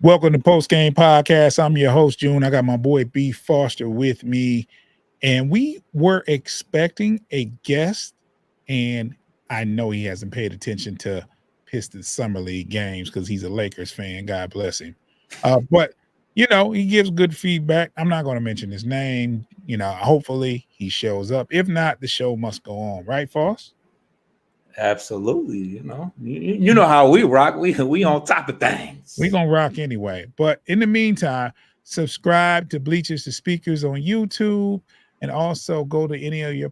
Welcome to Post Game Podcast. I'm your host, June. I got my boy B Foster with me, and we were expecting a guest, and I know he hasn't paid attention to Pistons Summer League games because he's a Lakers fan. God bless him. But he gives good feedback. I'm not going to mention his name. Hopefully he shows up. If not, the show must go on, right, Foss? Absolutely. You know how we rock. We on top of things. We're gonna rock anyway. But in the meantime, subscribe to Bleachers to Speakers on YouTube, and also go to any of your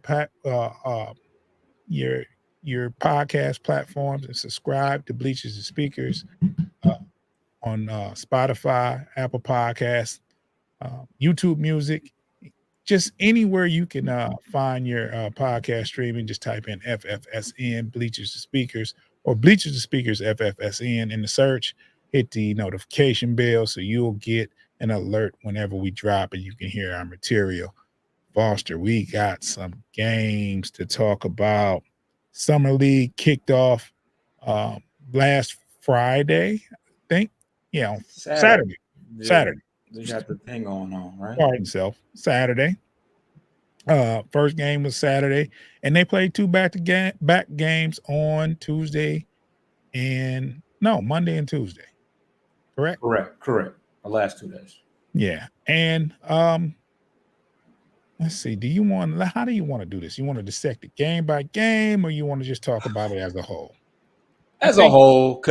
podcast platforms and subscribe to Bleachers to Speakers on Spotify, Apple Podcasts, YouTube Music. Just anywhere you can find your podcast streaming, just type in FFSN Bleachers to Speakers or Bleachers to Speakers FFSN in the search. Hit the notification bell so you'll get an alert whenever we drop and you can hear our material. Foster, we got some games to talk about. Summer League kicked off last Friday, I think. Yeah, on Saturday. Yeah. Saturday. We got the thing going on, right? Pardon himself. Saturday. First game was Saturday, and they played two back games on Monday and Tuesday. Correct? Correct. The last 2 days. Yeah. And let's see. How do you want to do this? You want to dissect it game by game, or you want to just talk about it as a whole? As a whole,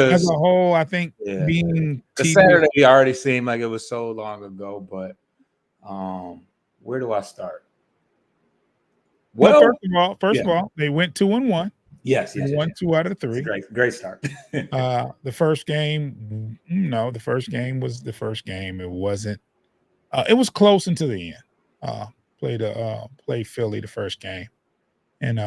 I think being the Saturday already seemed like it was so long ago, but where do I start? Well, first of all, they went 2-1. Yes. They won 2 out of 3. Great start. The first game was the first game. It wasn't. It was close until the end. Played Philly the first game, and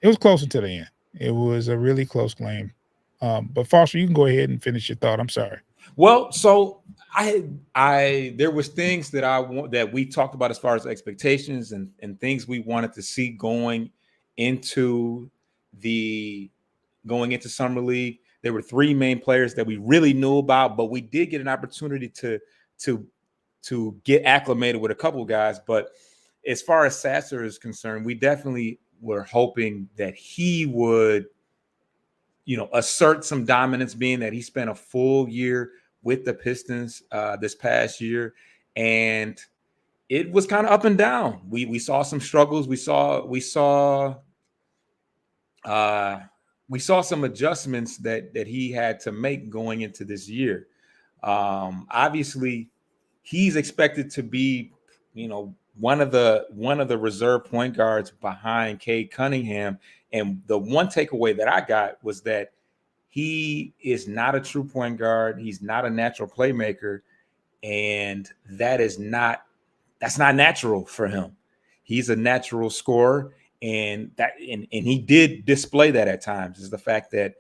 it was close until the end. It was a really close game. But Foster, you can go ahead and finish your thought. I'm sorry. Well, so there was things that we talked about as far as expectations and things we wanted to see going into Summer League. There were 3 main players that we really knew about, but we did get an opportunity to get acclimated with a couple of guys. But as far as Sasser is concerned, we definitely were hoping that he would assert some dominance, being that he spent a full year with the Pistons this past year, and it was kind of up and down. We saw some struggles. We saw some adjustments that he had to make going into this year. Obviously, he's expected to be, one of the reserve point guards behind Cade Cunningham. And the one takeaway that I got was that he is not a true point guard. He's not a natural playmaker, and that's not natural for him. He's a natural scorer, and he did display that at times. Is the fact that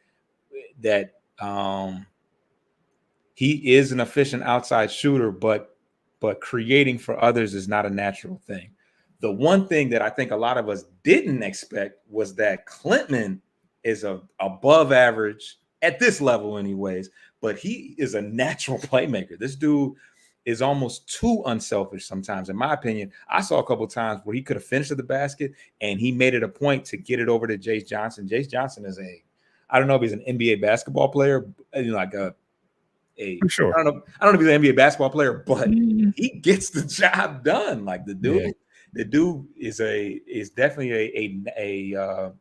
he is an efficient outside shooter, but creating for others is not a natural thing. The one thing that I think a lot of us didn't expect was that Clinton is above average at this level anyways, but he is a natural playmaker. This dude is almost too unselfish sometimes, in my opinion. I saw a couple of times where he could have finished at the basket and he made it a point to get it over to Jace Johnson. Jace Johnson is I don't know if he's an NBA basketball player, sure. I don't know if he's an NBA basketball player, but he gets the job done. Like the dude. Yeah. The dude is definitely a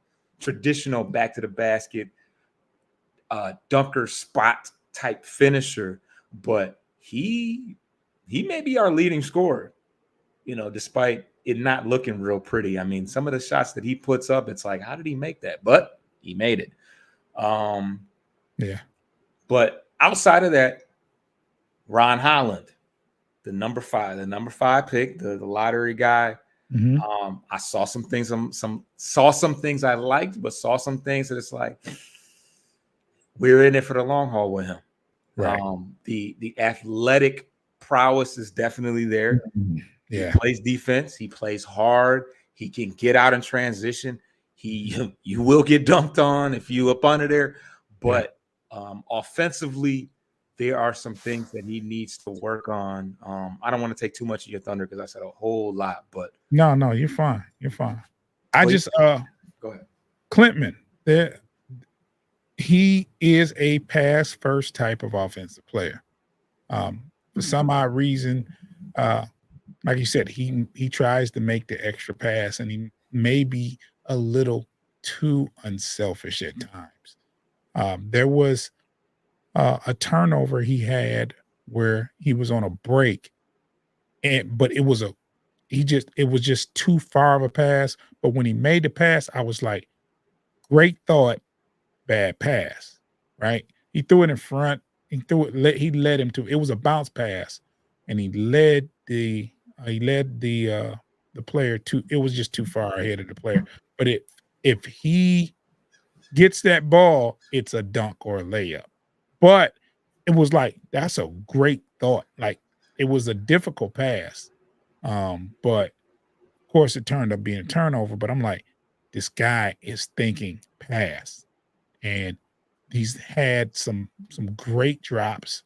traditional back to the basket dunker spot type finisher, but he may be our leading scorer, despite it not looking real pretty. I mean, some of the shots that he puts up, it's like, how did he make that? But he made it. Yeah. But outside of that, Ron Holland, the number five pick, the lottery guy. Mm-hmm. I saw some things, saw some things I liked, but saw some things that it's like we're in it for the long haul with him. Right. The athletic prowess is definitely there. Yeah. He plays defense. He plays hard. He can get out in transition. You will get dunked on if you up under there, but offensively, there are some things that he needs to work on. I don't want to take too much of your thunder because I said a whole lot, but No, you're fine. You're fine. I just go ahead. Clintman, he is a pass first type of offensive player. For some odd reason, like you said, he tries to make the extra pass, and he may be a little too unselfish at times. There was a turnover he had where he was on a break, but it was just too far of a pass. But when he made the pass, I was like, great thought, bad pass, right? He threw it in front. He led him to. It was a bounce pass, and he led the player to. It was just too far ahead of the player. But if he gets that ball, it's a dunk or a layup. But it was like that's a great thought. Like it was a difficult pass, but of course it turned up being a turnover. But I'm like, this guy is thinking pass, and he's had some great drops.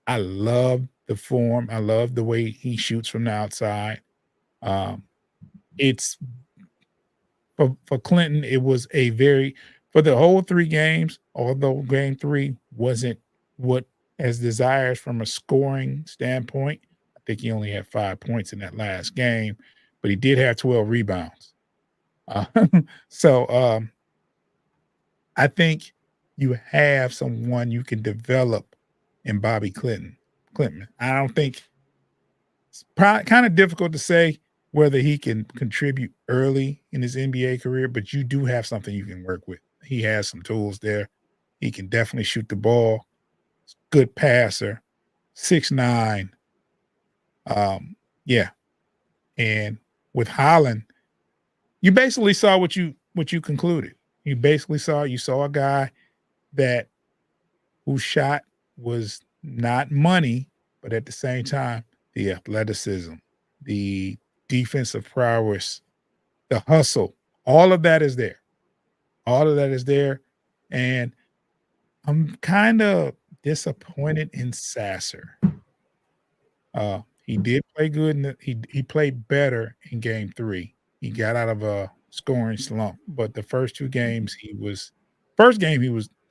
I love the form. I love the way he shoots from the outside. It's for Clinton. It was a very for the whole 3 games. Although game 3 wasn't what as desired from a scoring standpoint. I think he only had 5 points in that last game, but he did have 12 rebounds. Uh, so I think you have someone you can develop in Bobby Clinton. I don't think it's kind of difficult to say whether he can contribute early in his NBA career, but you do have something you can work with. He has some tools there. He can definitely shoot the ball. Good passer, 6'9". Yeah. And with Holland, you basically saw what you concluded. You saw a guy that whose shot was not money, but at the same time, the athleticism, the defensive prowess, the hustle, all of that is there. All of that is there. And I'm kind of disappointed in Sasser. He did play good he played better in game 3. He got out of a scoring slump, but the first 2 games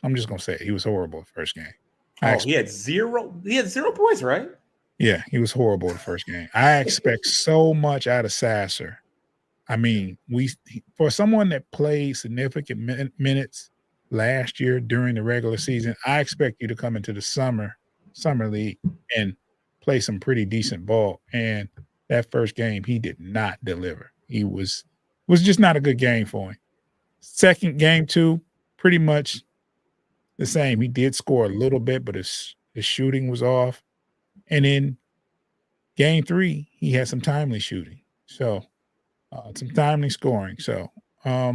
I'm just gonna say it, he was horrible the first game. He had 0 points, right? Yeah, he was horrible the first game. I expect so much out of Sasser. I mean, for someone that played significant minutes last year during the regular season, I expect you to come into the summer league and play some pretty decent ball. And that first game, he did not deliver. He was just not a good game for him. Second game, too, pretty much the same. He did score a little bit, but his shooting was off. And in game 3, he had some timely shooting. So some timely scoring. So how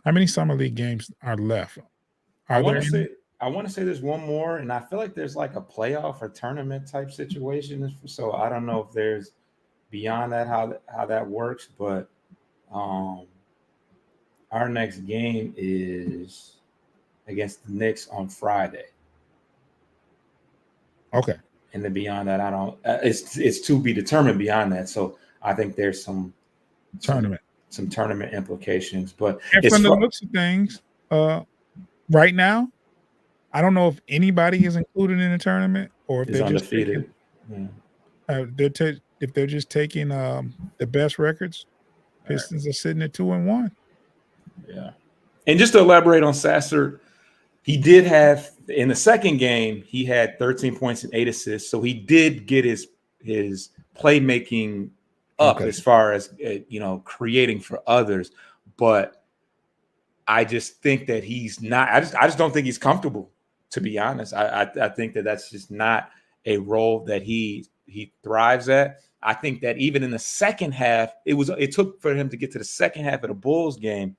many summer league games are left? I want to say there's one more, and I feel like there's like a playoff or tournament type situation. So I don't know if there's beyond that how that works, but our next game is against the Knicks on Friday. Okay. And then beyond that, I don't. It's to be determined beyond that. So I think there's some tournament implications. But and from the looks of things, right now, I don't know if anybody is included in the tournament or if they're undefeated. Just taking, if they're just taking the best records. Pistons are sitting at 2-1. Yeah, and just to elaborate on Sasser, he did have in the second game he had 13 points and 8 assists, so he did get his playmaking up as far as creating for others. But I just think that he's not. I just don't think he's comfortable. To be honest, I think that that's just not a role that he thrives at. I think that even in the second half, it took for him to get to the second half of the Bulls game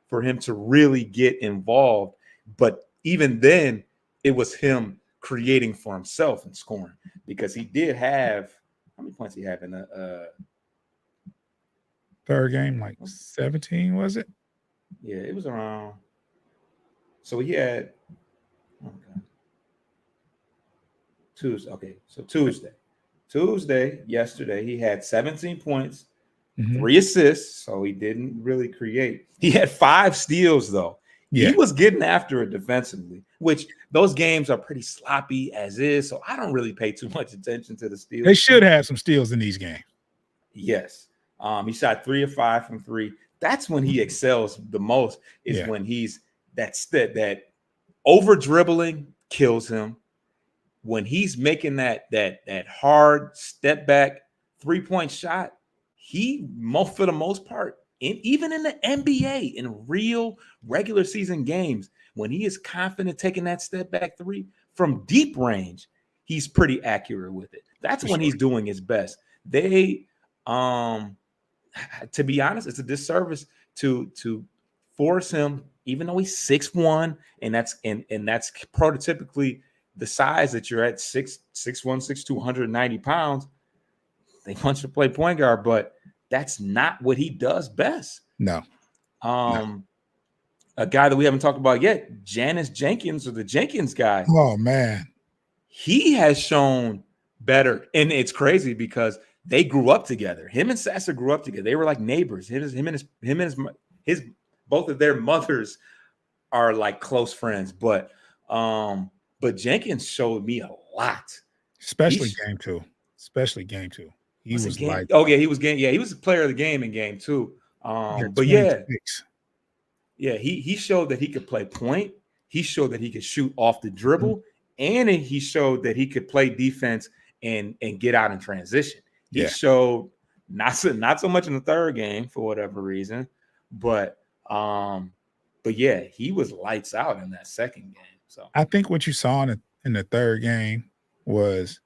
for him to really get involved. But even then, it was him creating for himself and scoring, because he did have, how many points he had in the third game, like 17, was it? Yeah, it was around. So he had, oh God, Tuesday. Okay, so Tuesday, yesterday, he had 17 points, 3 assists. So he didn't really create. He had 5 steals, though. Yeah. He was getting after it defensively, which those games are pretty sloppy as is. So I don't really pay too much attention to the steals. They should have some steals in these games. Yes. He shot 3 of 5 from 3. That's when he excels the most, is when he's that over dribbling kills him. When he's making that hard step back 3-point shot, he for the most part, even in the NBA, in real regular season games, when he is confident taking that step back 3 from deep range, he's pretty accurate with it. That's when he's doing his best. They to be honest, it's a disservice to force him, even though he's 6'1", and that's prototypically the size that you're at, 6'1", 6'2", 190 pounds. They want you to play point guard, but that's not what he does best. No. A guy that we haven't talked about yet, Janice Jenkins, or the Jenkins guy. Oh man, he has shown better, and it's crazy because they grew up together. Him and Sasser grew up together. They were like neighbors. Him and his both of their mothers are like close friends. But Jenkins showed me a lot, especially game two. He was like, oh yeah, he was game. Yeah, he was the player of the game in game 2. But yeah, he showed that he could play point. He showed that he could shoot off the dribble, and he showed that he could play defense and get out in transition. He showed not so much in the third game for whatever reason, but yeah, he was lights out in that second game. So I think what you saw in the third game was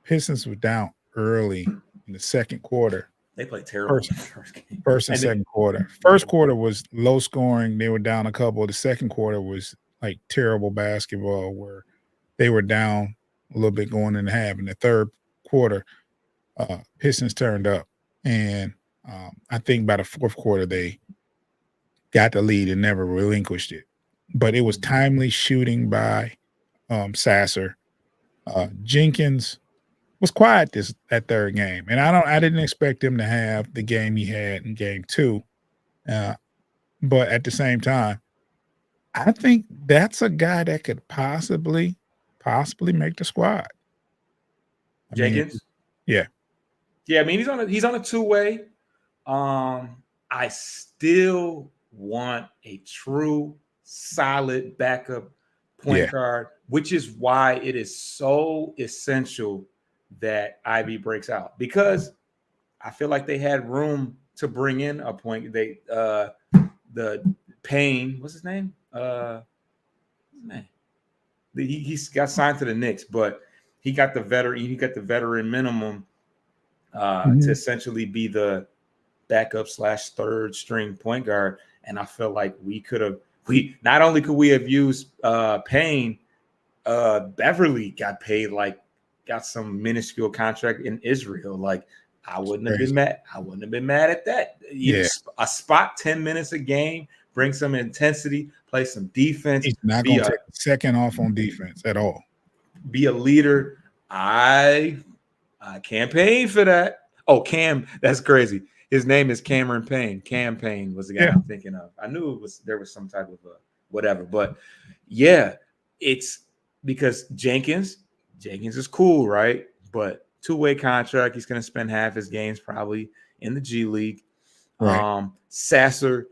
Pistons were down early in the second quarter. They played terrible in the first game. First and second quarter. First quarter was low scoring. They were down a couple. The second quarter was like terrible basketball, where they were down a little bit going in the half. In the third quarter, Pistons turned up, and I think by the fourth quarter they got the lead and never relinquished it. But it was timely shooting by Sasser. Jenkins was quiet that third game, and I didn't expect him to have the game he had in game 2. But at the same time, I think that's a guy that could possibly make the squad. Jenkins, yeah. I mean, he's on a 2-way. I still want a true solid backup point guard, which is why it is so essential that Ivy breaks out, because I feel like they had room to bring in a point. They the Payne, what's his name? He got signed to the Knicks, but he got the veteran minimum to essentially be the backup / third string point guard. And I feel like we not only could we have used Payne, Beverly got some minuscule contract in Israel. Like, I wouldn't have been mad. I wouldn't have been mad at that. A spot 10 minutes a game, bring some intensity, play some defense. He's not going to take a second off on defense at all. Be a leader. I campaign for that. Oh, Cam, that's crazy. His name is Cameron Payne. Cam Payne was the guy I'm thinking of. I knew there was some type of whatever. But yeah, it's because Jenkins is cool, right? But 2-way contract. He's going to spend half his games probably in the G League. Right. Sasser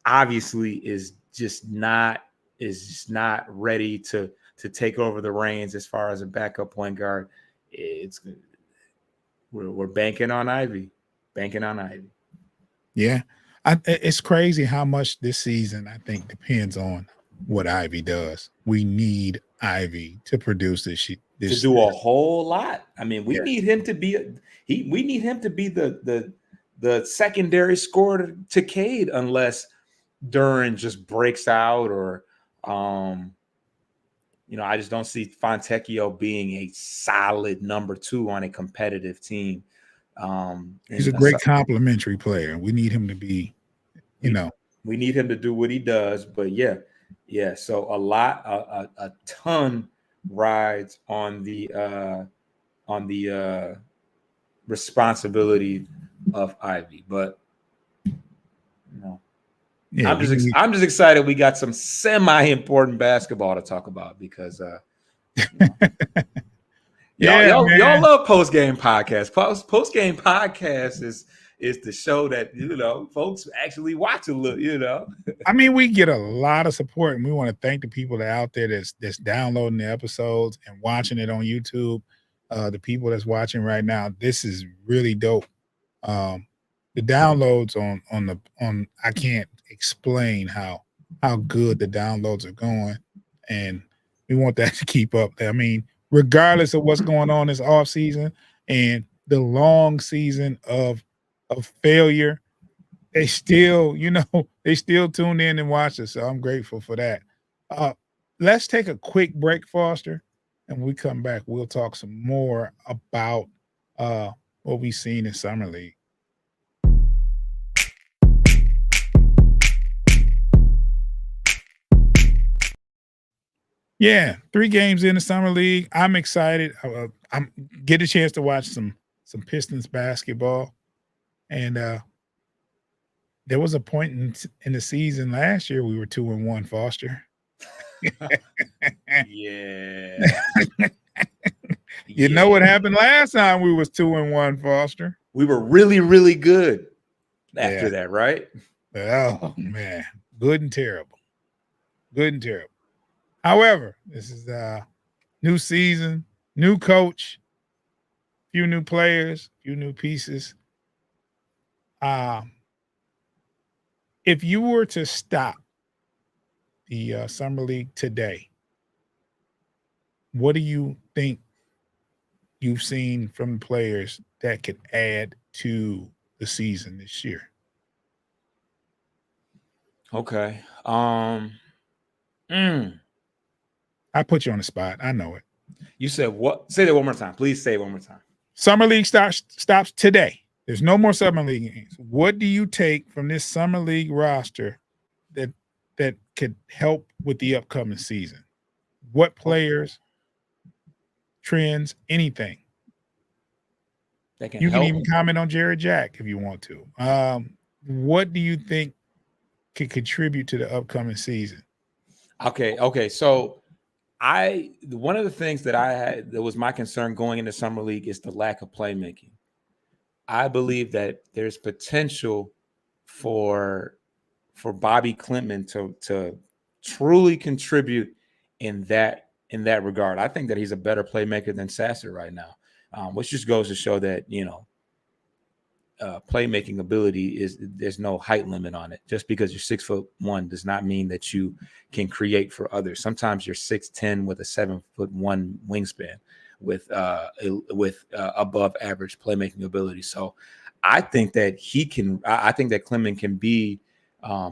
obviously is just not ready to take over the reins as far as a backup point guard. We're banking on Ivy. Yeah. It's crazy how much this season I think depends on what Ivy does. We need Ivy to produce to do a whole lot. I mean, we Yeah. need him to be we need him to be the secondary scorer to Cade, unless Duran just breaks out, or I just don't see Fontecchio being a solid number 2 on a competitive team. He's a great complimentary player. We need him to be, we need him to do what he does. But yeah. So a ton rides on the responsibility of Ivy. But yeah, I'm just excited we got some semi-important basketball to talk about, because y'all love post-game podcasts. Post-game podcast is the show that folks actually watch a little. I mean, we get a lot of support, and we want to thank the people that are out there that's downloading the episodes and watching it on YouTube. The people that's watching right now, this is really dope. The downloads on I can't explain how good the downloads are going, and we want that to keep up. I mean, regardless of what's going on this off season and the long season of failure, they still tune in and watch us. So I'm grateful for that. Let's take a quick break, Foster, and when we come back, we'll talk some more about what we've seen in Summer League. Yeah, 3 games in the Summer League. I'm excited. I'm get a chance to watch some Pistons basketball, and there was a point in the season last year we were 2-1, Foster. Yeah. You know what happened last time we was 2-1, Foster? We were really, really good after that, right? Oh man, good and terrible. Good and terrible. However, this is a new season, new coach, few new players, few new pieces. If you were to stop the Summer League today, what do you think you've seen from the players that could add to the season this year? Okay. I put you on the spot. I know it. You said what? Say that one more time. Please say it one more time. Summer League stops today. There's no more Summer League games. What do you take from this Summer League roster that could help with the upcoming season? What players, trends, anything? You can even comment on Jared Jack if you want to. What do you think could contribute to the upcoming season? Okay. So one of the things that I had that was my concern going into Summer League is the lack of playmaking. I believe that there's potential for Bobby Klintman to truly contribute in that regard. I think that he's a better playmaker than Sasser right now, which just goes to show that playmaking ability there's no height limit on it. Just because you're 6'1" does not mean that you can create for others. Sometimes you're 6'10" with a 7'1" wingspan with above average playmaking ability. So I think that I think that Klintman can be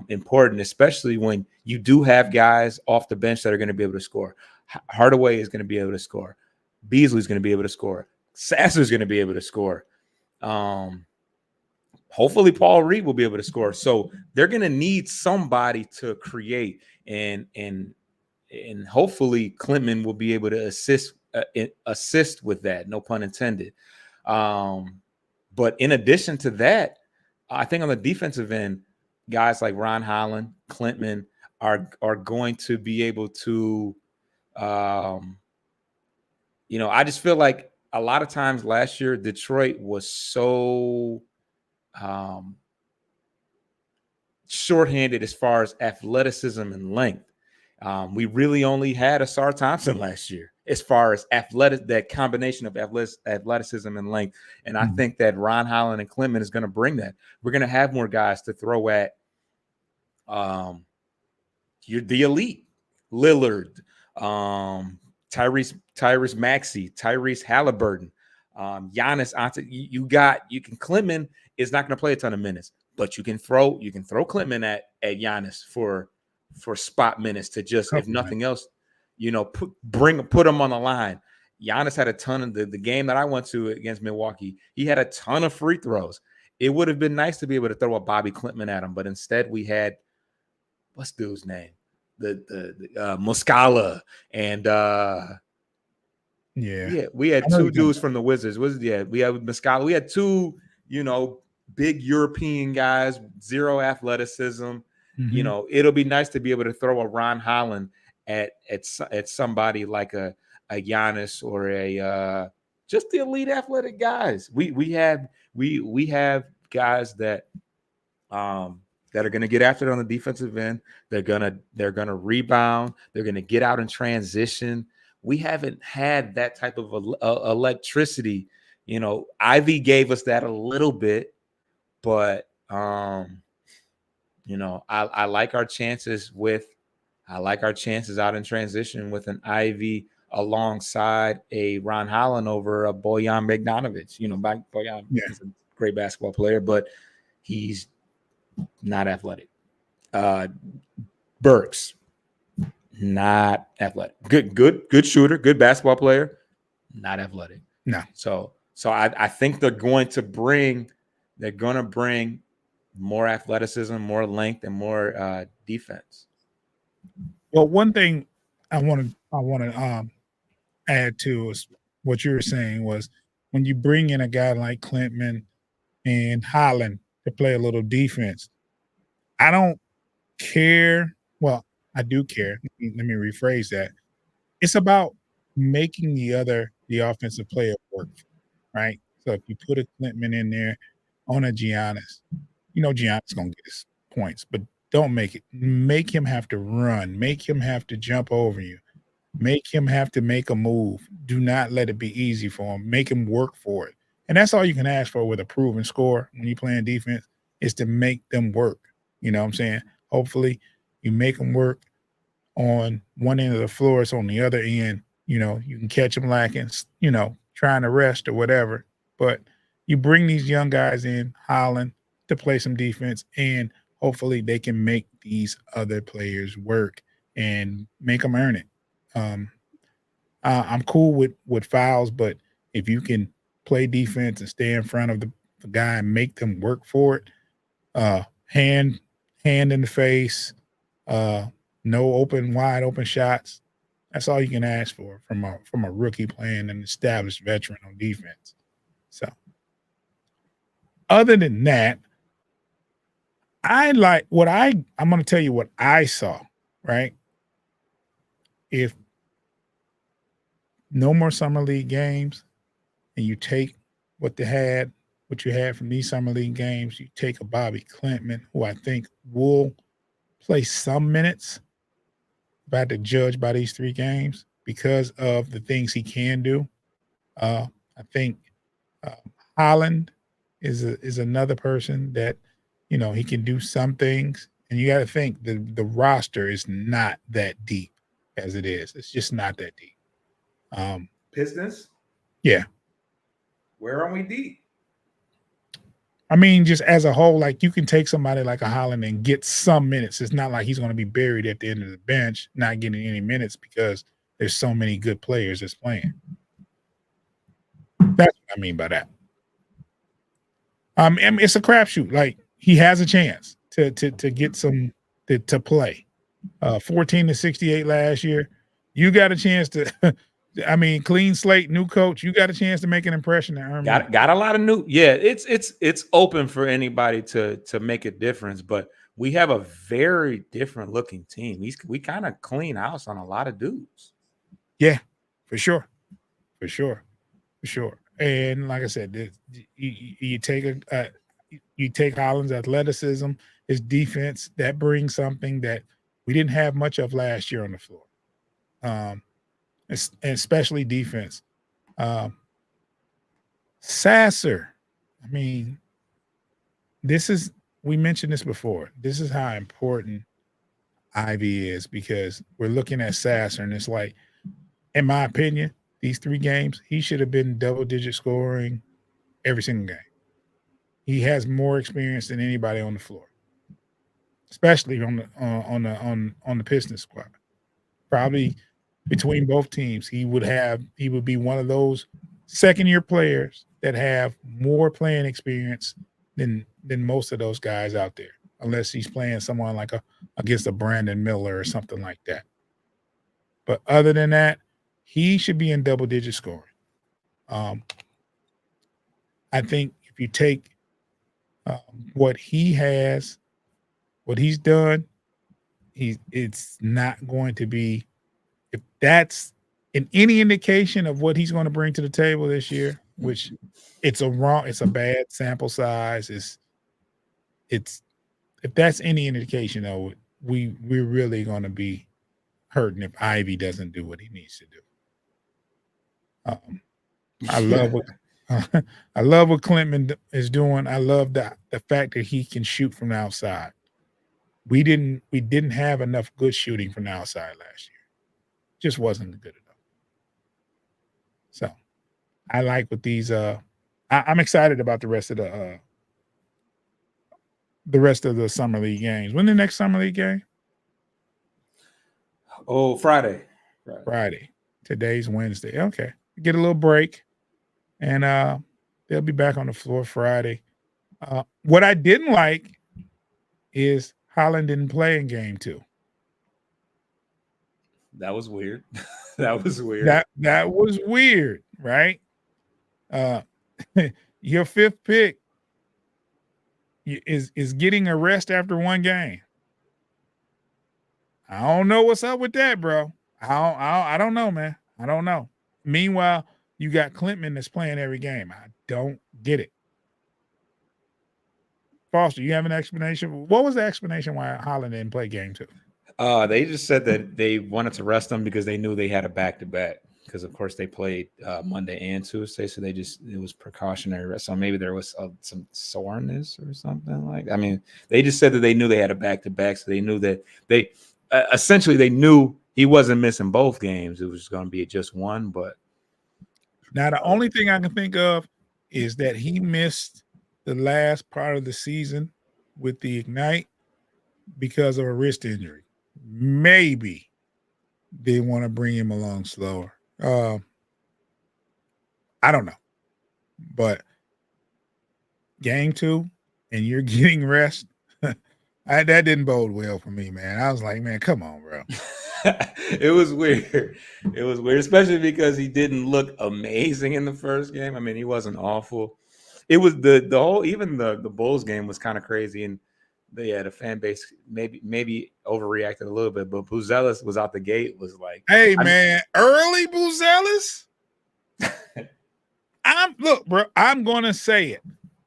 important, especially when you do have guys off the bench that are going to be able to score. Hardaway is going to be able to score. Beasley's going to be able to score. Sasser's going to be able to score. Hopefully Paul Reed will be able to score. So they're going to need somebody to create, and hopefully Klintman will be able to assist with that. No pun intended. But in addition to that, I think on the defensive end, guys like Ron Holland, Klintman are going to be able to, I just feel like a lot of times last year, Detroit was so shorthanded as far as athleticism and length. We really only had Asar Thompson last year as far as that combination of athleticism and length. And I think that Ron Holland and Clement is going to bring that. We're going to have more guys to throw at you're the elite. Lillard, Tyrese Maxey, Tyrese Halliburton, Giannis. You can Clement is not going to play a ton of minutes, but you can throw Clement at Giannis for spot minutes to just, if nothing else, put him on the line. Giannis had a ton of the game that I went to against Milwaukee. He had a ton of free throws. It would have been nice to be able to throw a Bobby Clement at him, but instead we had what's dude's name? The Muscala and we had two dudes from the Wizards. We had Muscala. We had two, big European guys, zero athleticism. It'll be nice to be able to throw a Ron Holland at somebody like a Giannis or a just the elite athletic guys. We have guys that are going to get after it on the defensive end. They're gonna rebound. They're going to get out in transition. We haven't had that type of electricity. Ivy gave us that a little bit, but I like our chances out in transition with an Ivy alongside a Ron Holland over a Bojan Bogdanovic. Bojan is a great basketball player, but he's not athletic. Burks, not athletic. Good shooter, good basketball player, not athletic. No. So I think they're going to bring more athleticism, more length, and more defense. Well, one thing I want to add to is what you were saying was when you bring in a guy like Clement and Holland to play a little defense, I don't care. Well, I do care. Let me rephrase that. It's about making the offensive player work, right? So if you put a Clement in there on a Giannis, Giannis gonna get his points, but don't make him have to run, make him have to jump over you, make him have to make a move. Do not let it be easy for him. Make him work for it. And that's all you can ask for with a proven score when you're playing defense is to make them work. You know what I'm saying? Hopefully you make them work on one end of the floor. It's on the other end. You can catch them lacking, trying to rest or whatever. But you bring these young guys in, Holland, to play some defense, and hopefully they can make these other players work and make them earn it. I'm cool with fouls, but if you can play defense and stay in front of the guy and make them work for it, hand in the face, no wide open shots. That's all you can ask for from a rookie playing an established veteran on defense. So, other than that, I'm going to tell you what I saw. Right, if no more summer league games, and you take what you had from these summer league games, you take a Bobby Clement, who I think will play some minutes. If I had to judge by these 3 games because of the things he can do, I think Holland is another person that he can do some things, and you got to think the roster is not that deep as it is. It's just not that deep. Pistons? Yeah. Where are we deep? I mean, just as a whole, like you can take somebody like a Holland and get some minutes. It's not like he's going to be buried at the end of the bench, not getting any minutes because there's so many good players that's playing. That's what I mean by that. I mean, it's a crapshoot. Like he has a chance to get some to play. 14-68 last year. You got a chance to. I mean, clean slate, new coach. You got a chance to make an impression. Got a lot of new. Yeah, it's open for anybody to make a difference, but we have a very different looking team. We kind of clean house on a lot of dudes. Yeah, for sure. And like I said, you take Holland's athleticism, his defense, that brings something that we didn't have much of last year on the floor, especially defense. Um, Sasser, I mean, we mentioned this before. This is how important Ivy is because we're looking at Sasser, and it's like, in my opinion, these 3 games, he should have been double-digit scoring every single game. He has more experience than anybody on the floor, especially on the Pistons squad. Probably between both teams, he would be one of those second-year players that have more playing experience than most of those guys out there, unless he's playing someone like against a Brandon Miller or something like that. But other than that, he should be in double-digit scoring. I think if you take what he's done, it's not going to be, if that's in any indication of what he's going to bring to the table this year, which it's a bad sample size. It's if that's any indication though, we're really going to be hurting if Ivy doesn't do what he needs to do. I love what I love what Clinton is doing. I love the fact that he can shoot from the outside. We didn't have enough good shooting from the outside last year. Just wasn't good enough. So I like what these I'm excited about the rest of the summer league games. When the next summer league game? Oh, Friday. Friday. Today's Wednesday. Okay. Get a little break. And they'll be back on the floor Friday. What I didn't like is Holland didn't play in game 2. That was weird. That was weird. That was weird, right? Your 5th pick is getting a rest after 1 game. I don't know what's up with that, bro. I don't know, man. I don't know. Meanwhile, you got Clinton that's playing every game. I don't get it. Foster, you have an explanation? What was the explanation why Holland didn't play game 2? They just said that they wanted to rest them because they knew they had a back-to-back. Because of course they played Monday and Tuesday, so it was precautionary rest. So maybe there was some soreness or something like. I mean, they just said that they knew they had a back-to-back, so they knew that they essentially they knew he wasn't missing both games. It was going to be just one. But now the only thing I can think of is that he missed the last part of the season with the Ignite because of a wrist injury. Maybe they want to bring him along slower. I don't know. But game 2 and you're getting rest, that didn't bode well for me, man. I was like, man, come on, bro. It was weird. It was weird, especially because he didn't look amazing in the first game. I mean, he wasn't awful. It was the whole, even the Bulls game was kind of crazy, and the fan base maybe overreacted a little bit, but Buzelis was out the gate, was like, hey, man, early Buzelis? Look, bro, I'm going to say it.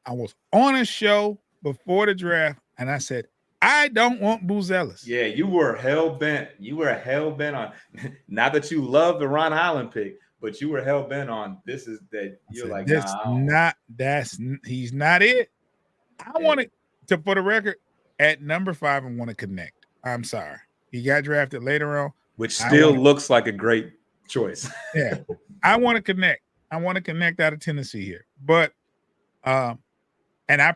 I was on a show before the draft, and I said, I don't want Buzelis. Yeah, you were hell-bent. You were hell-bent on, not that you love the Ron Holland pick, but you were hell-bent on this is that you're like, he's not it. I want to, for the record, at number 5, I want to connect. I'm sorry. He got drafted later on. Which still looks like a great choice. Yeah. I want to connect. I want to connect out of Tennessee here. But and I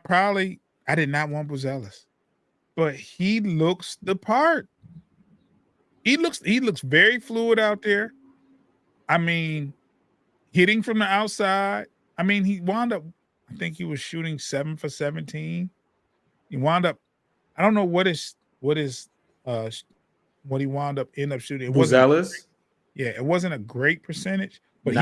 did not want Buzelis. But he looks the part. He looks very fluid out there. I mean, hitting from the outside. I mean, he wound up, I think he was shooting 7 for 17. He wound up, I don't know what he wound up end up shooting. Buzelis? It wasn't a great percentage, but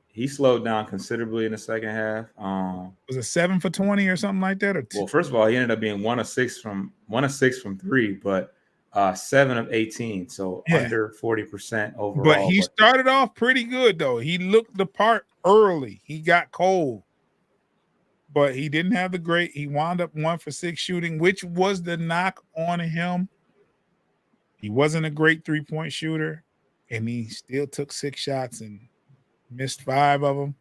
he slowed down considerably in the second half. Was it 7 for 20 or something like that? Well, first of all, he ended up being 1 of 6 from 3, but 7 of 18, so under 40% overall. But he started off pretty good though. He looked the part early. He got cold, but he didn't have the great. He wound up 1 for 6 shooting, which was the knock on him. He wasn't a great 3-point shooter, and he still took 6 shots and missed 5 of them.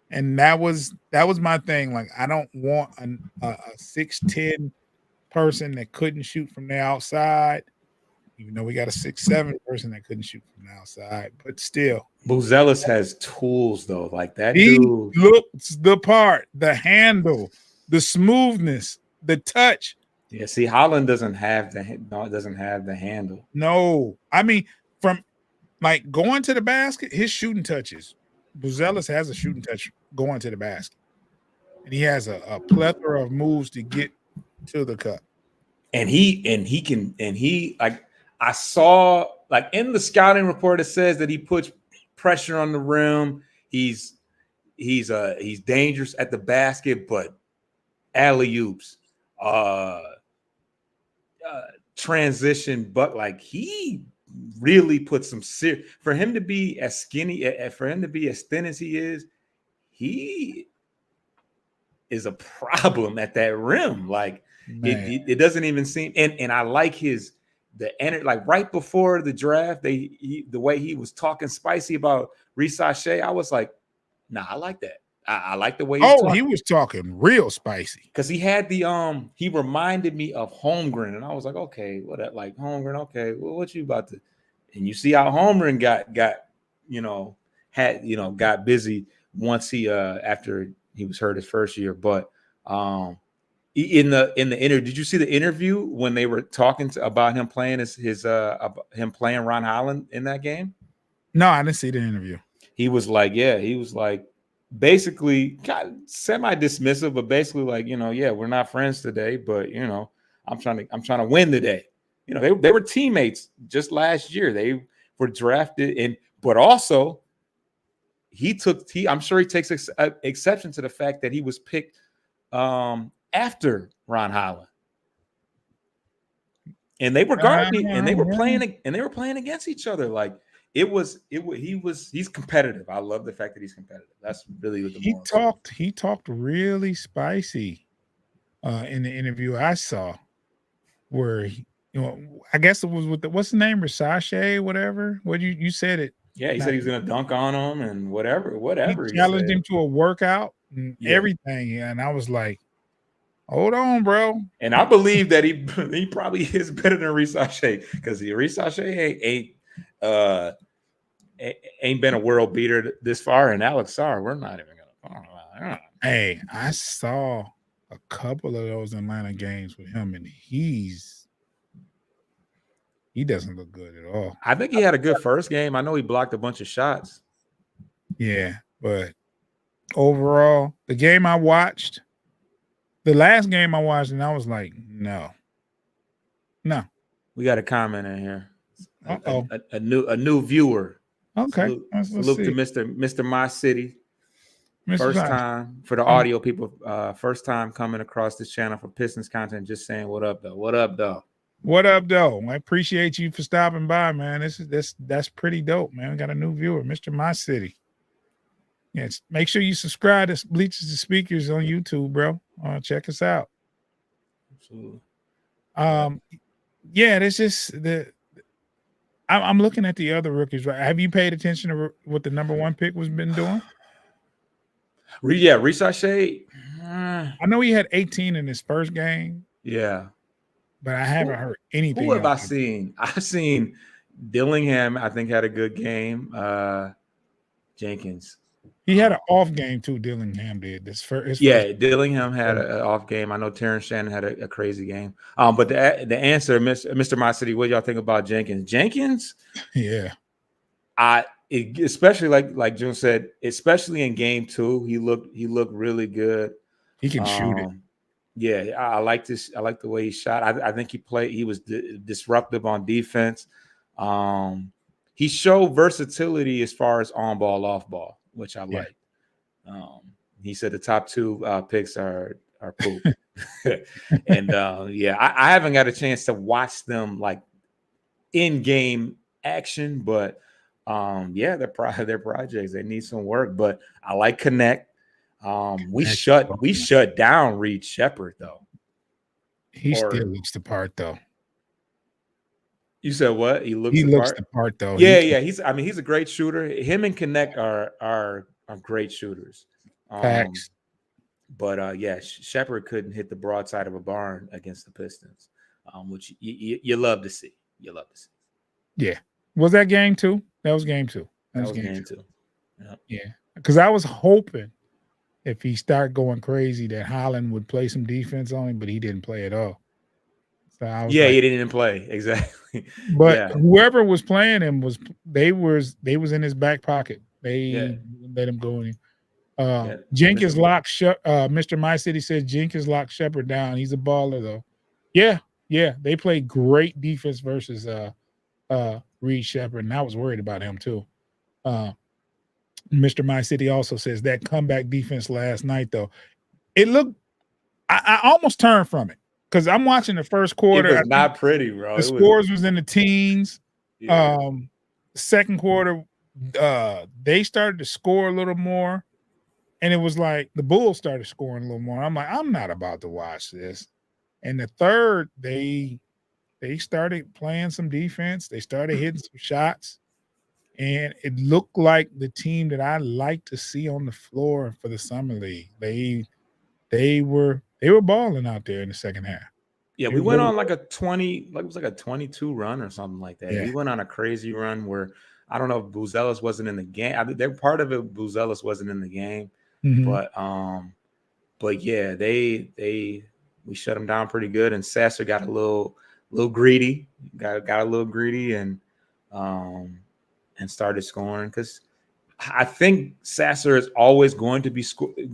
And that was my thing. Like, I don't want a 6'10" person that couldn't shoot from the outside, even though we got a 6'7" person that couldn't shoot from the outside. But still, Buzelis has tools though. Like that he dude looks the part, the handle, the smoothness, the touch. Yeah, see, Holland doesn't have the handle. No, I mean, from like going to the basket, his shooting touches. Buzelis has a shooting touch going to the basket, and he has a plethora of moves to get to the cup. And he like, I saw like in the scouting report it says that he puts pressure on the rim. He's dangerous at the basket, but alley-oops, transition, but like he really put some serious, for him to be as skinny, for him to be as thin as he is a problem at that rim. Like it doesn't even seem, and I like the energy. Like right before the draft, the way he was talking spicy about Reese-Shea, I was like, nah, I like that. I like the way he was talking real spicy, because he had he reminded me of Holmgren, and I was like, okay, what, like Holmgren? Okay, well, what you about to? And you see how Holmgren got busy once he after he was hurt his first year. But in the interview, did you see the interview when they were talking about him playing him playing Ron Holland in that game? No, I didn't see the interview. He was like, basically kind of semi-dismissive, but basically like, we're not friends today, but I'm trying to win today. They were teammates just last year. They were drafted, but also I'm sure he takes exception to the fact that he was picked after Ron Holland. And they were guarding, and they were playing against each other. Like he's competitive. I love the fact that he's competitive. That's really what he talked really spicy in the interview I saw, where I guess it was with what's the name, Reese-Shea, whatever. What you said it. Yeah, he said he was gonna dunk on him and whatever. He challenged him to a workout and everything, and I was like, hold on, bro. And I believe that he probably is better than Reese-Shea, because Reese-Shea ain't been a world beater this far, and Alex Sarr, we're not even gonna talk about it. Hey, I saw a couple of those Atlanta games with him, and he doesn't look good at all. I think he had a good first game. I know he blocked a bunch of shots. Yeah, but overall, the last game I watched, and I was like, no. We got a comment in here. A new viewer. Okay. Salute to Mr. My City. Mr. First time for the audio people. First time coming across this channel for Pistons content. Just saying, what up, though? What up, though? What up, though? I appreciate you for stopping by, man. That's pretty dope, man. We got a new viewer, Mr. My City. Yes, make sure you subscribe to Bleachers and Speakers on YouTube, bro. Check us out. Absolutely. Yeah, it's just I'm looking at the other rookies. Right? Have you paid attention to what the number 1 pick was been doing? Yeah, Reese-Shea. I know he had 18 in his first game. Yeah, but I haven't heard anything. Who have I seen? I've seen Dillingham. I think had a good game. Jenkins. He had an off game too. Dillingham did this first. Dillingham had an off game. I know Terrence Shannon had a crazy game. But the answer, Mr. My City, what y'all think about Jenkins? Jenkins, yeah. Especially like June said, especially in game 2, he looked really good. He can shoot it. Yeah, I like this. I like the way he shot. I think he was disruptive on defense. He showed versatility as far as on ball, off ball, which I like. He said the top 2 picks are poop. And I haven't got a chance to watch them like in game action, but they're projects. They need some work, but I like Connect. We shut down Reed Shepherd though. He still looks the part though. You said what? He looks He the looks part. the part though. Yeah, yeah. He's a great shooter. Him and Connect are great shooters. Facts. But yeah, Shepard couldn't hit the broadside of a barn against the Pistons, which you love to see. You love to see. Yeah. Was that game 2? That was game 2. That was game 2. Yep. Yeah. Because I was hoping if he start going crazy that Holland would play some defense on him, but he didn't play at all. So I was Yeah, like, he didn't play exactly. but Yeah, whoever was playing him was in his back pocket. yeah, They let him go in. yeah. Jenkins locked Mr. My City says Jenkins locked Shepard down. He's a baller though. Yeah, yeah. They played great defense versus Reed Shepard, and I was worried about him too. Mr. My City also says that comeback defense last night though. It looked I almost turned from it because I'm watching the first quarter. It was not pretty, bro. The scores was in the teens. Yeah. Second quarter, they started to score a little more, and it was like the Bulls started scoring a little more. I'm like, I'm not about to watch this. And the third, they started playing some defense. They started hitting some shots, and it looked like the team that I like to see on the floor for the summer league. They were balling out there in the second half. Yeah, we went on like a 20, like it was like a 22 run or something like that. Yeah. We went on a crazy run where I don't know if Buzelis wasn't in the game. They're part of it. Buzelis wasn't in the game, but yeah, we shut them down pretty good. And Sasser got a little greedy, got a little greedy, and started scoring because I think Sasser is always going to be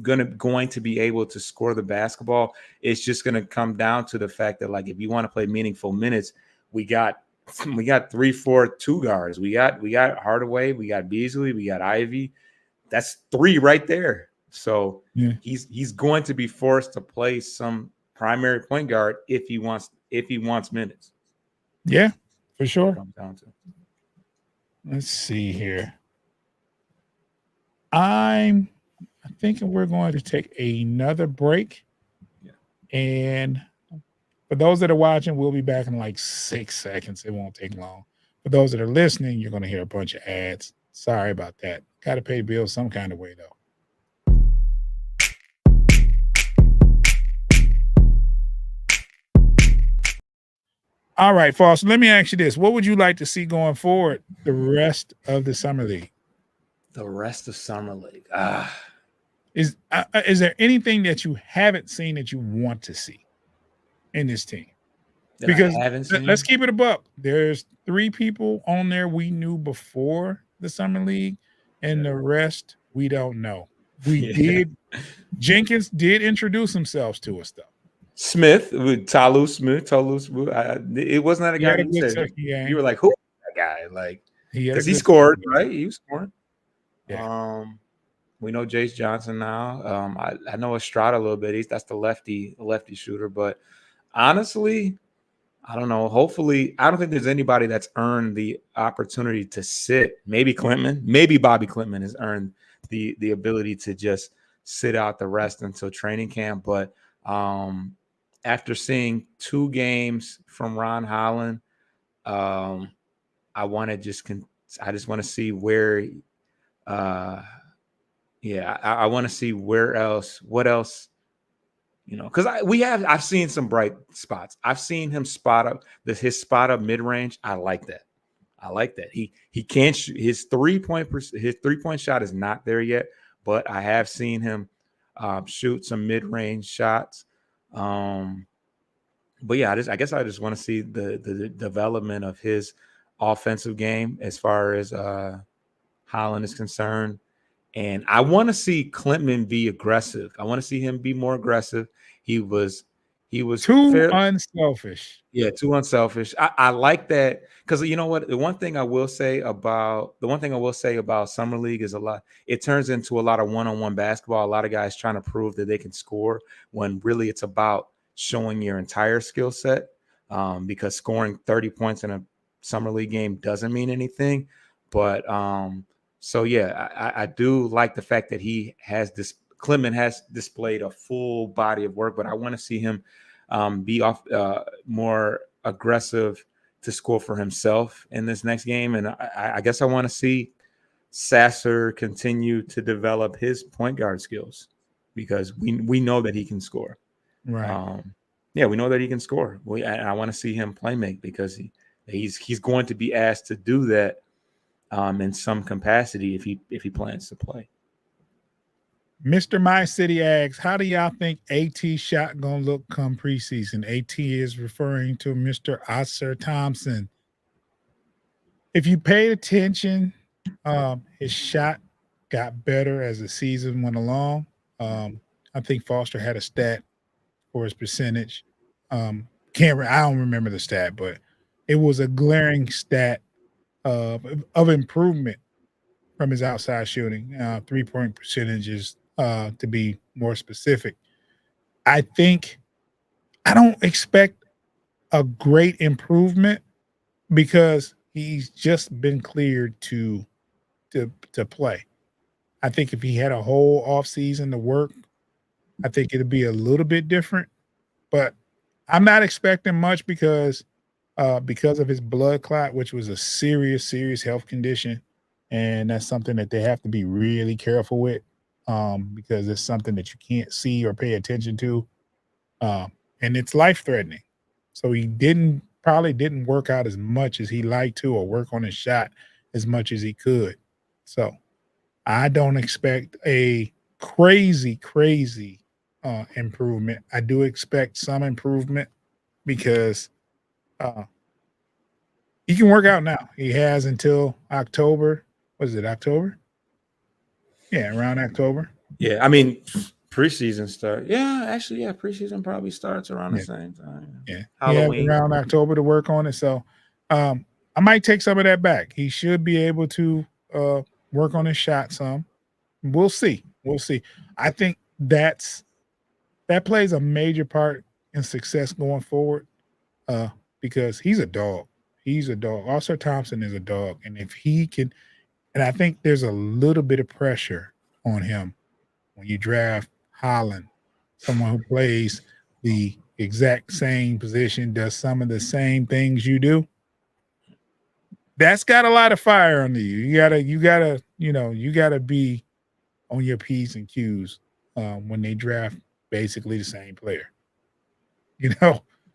going to be able to score the basketball. It's just going to come down to the fact that, like, if you want to play meaningful minutes, we got 3-4-2 guards. We got Hardaway, we got Beasley, we got Ivy. That's 3 right there. So he's going to be forced to play some primary point guard if he wants minutes. Yeah, for sure. Comes down to. Let's see here. I'm thinking we're going to take another break. Yeah. And for those that are watching, we'll be back in like 6 seconds. It won't take long. For those that are listening, you're going to hear a bunch of ads. Sorry about that. Got to pay bills some kind of way, though. All right, Foster, let me ask you this. What would you like to see going forward the rest of the Summer League? The rest of Summer League. Is there anything that you haven't seen that you want to see in this team? Because let's keep it a buck. There's 3 people on there we knew before the Summer League, and the rest we don't know. Jenkins did introduce themselves to us, though. Smith, Tolu Smith. It wasn't that a guy you said. You were like, who is that guy? Like, because he scored, right? He was scoring. Yeah. We know Jace Johnson now. I know Estrada a little bit. That's the lefty shooter. But honestly, I don't know. Hopefully, I don't think there's anybody that's earned the opportunity to sit. Maybe Klintman. Maybe Bobby Klintman has earned the ability to just sit out the rest until training camp. But after seeing 2 games from Ron Holland, I just want to see where. I want to see what else, because I've seen some bright spots. I've seen him his spot up mid range. I like that. He can't shoot his 3-point shot is not there yet, but I have seen him shoot some mid range shots. But yeah, I guess I just want to see the development of his offensive game as far as Holland is concerned. And I want to see Klintman be aggressive. I want to see him be more aggressive. He was too unselfish. Yeah, too unselfish. I like that because you know what? The one thing I will say about Summer League is it turns into a lot of one-on-one basketball. A lot of guys trying to prove that they can score when really it's about showing your entire skill set. Because scoring 30 points in a Summer League game doesn't mean anything. But so yeah, I do like the fact that Klintman has displayed a full body of work, but I want to see him be more aggressive to score for himself in this next game. And I guess I want to see Sasser continue to develop his point guard skills because we know that he can score. Right. Yeah, we know that he can score. I want to see him play make because he's going to be asked to do that in some capacity if he plans to play. Mr. My City asks, how do y'all think AT shot gonna look come preseason? AT is referring to Mr. Oscar Thompson. If you paid attention, his shot got better as the season went along. I think Foster had a stat for his percentage. I don't remember the stat, but it was a glaring stat of improvement from his outside shooting, 3-point percentages to be more specific. I don't expect a great improvement because he's just been cleared to play. I think if he had a whole off season to work, I think it'd be a little bit different. But I'm not expecting much because of his blood clot, which was a serious health condition, and that's something that they have to be really careful with because it's something that you can't see or pay attention to, and it's life threatening. So he probably didn't work out as much as he liked to, or work on his shot as much as he could. So I don't expect a crazy improvement. I do expect some improvement because he can work out now. He has until October. Was it October? Yeah, around October. Yeah, I mean, preseason start. Yeah, actually, yeah, preseason probably starts around the same time. Yeah, Halloween. he has around October to work on it. So I might take some of that back. He should be able to work on his shot some. We'll see. I think that plays a major part in success going forward because he's a dog. He's a dog. Oscar Thompson is a dog. And if he can, and I think there's a little bit of pressure on him when you draft Holland, someone who plays the exact same position, does some of the same things you do. That's got a lot of fire under you. You gotta be on your P's and Q's when they draft basically the same player.